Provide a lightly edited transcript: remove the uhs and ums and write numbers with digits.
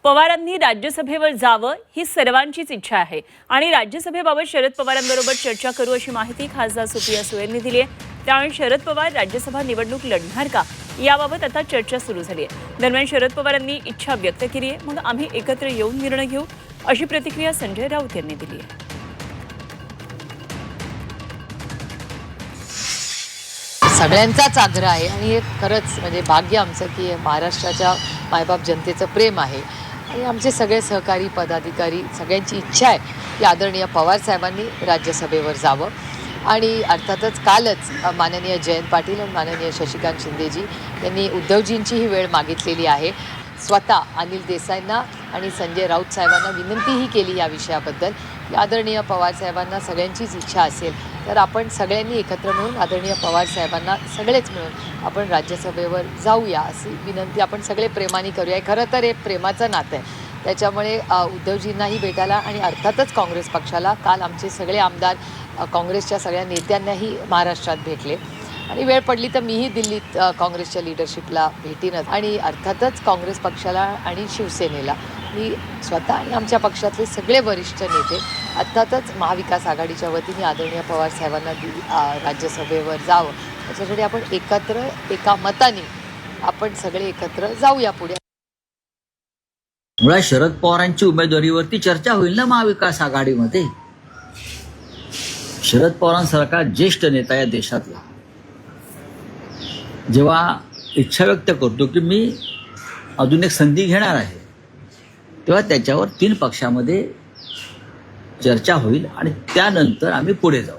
पवारांनी राज्यसभेवर जावं ही सर्वांचीच इच्छा आहे आणि राज्यसभेबाबत शरद पवारांबरोबर चर्चा करू अशी माहिती खासदार सुप्रिया सुळेंनी दिली आहे। त्यामुळे शरद पवार राज्यसभा निवडणूक लढणार का याबाबत आता चर्चा सुरू झाली आहे। दरम्यान शरद पवारांनी इच्छा व्यक्त केली आहे, मग आम्ही एकत्र येऊन निर्णय घेऊ अशी प्रतिक्रिया संजय राऊत यांनी दिली आहे। सगळ्यांचाच आग्रह आहे आणि हे खरंच म्हणजे भाग्य आमचं की महाराष्ट्राच्या मायबाप जनतेचं प्रेम आहे आणि आमचे सगळे सहकारी पदाधिकारी सगळ्यांची इच्छा आहे की आदरणीय पवार साहेबांनी राज्यसभेवर जावं। आणि अर्थातच कालच माननीय जयंत पाटील आणि माननीय शशिकांत शिंदेजी यांनी उद्धवजींची ही वेळ मागितलेली आहे। स्वतः अनिल देसाईंना आणि संजय राऊत साहेबांना विनंतीही केली या विषयाबद्दल की आदरणीय पवार साहेबांना सगळ्यांचीच इच्छा असेल तर आपण सगळ्यांनी एकत्र मिळून आदरणीय पवार साहेबांना सगळेच मिळून आपण राज्यसभेवर जाऊया अशी विनंती आपण सगळे प्रेमाने करूया। खरं तर हे प्रेमाचं नातं आहे, त्याच्यामुळे उद्धवजींनाही भेटायला आणि अर्थातच काँग्रेस पक्षाला काल आमचे सगळे आमदार काँग्रेसच्या सगळ्या नेत्यांनाही महाराष्ट्रात भेटले आणि वेळ पडली तर मीही दिल्लीत काँग्रेसच्या लीडरशिपला भेटीनच आणि अर्थातच काँग्रेस पक्षाला आणि शिवसेनेला मी स्वतः आणि आमच्या पक्षातले सगळे वरिष्ठ नेते अर्थातच महाविकास आघाडीच्या वतीने आदरणीय पवार साहेबांना राज्यसभेवर जावं त्याच्यासाठी आपण एकत्र एका मताने आपण सगळे एकत्र जाऊया पुढे। मुळात शरद पवारांची उमेदवारीवरती चर्चा होईल ना महाविकास आघाडीमध्ये। शरद पवारांसारखा ज्येष्ठ नेता या देशातला जेव्हा इच्छा व्यक्त करतो की मी अजून एक संधी घेणार आहे तेव्हा त्याच्यावर 3 पक्षामध्ये चर्चा होईल आणि त्यानंतर आम्ही पुढे जाऊ।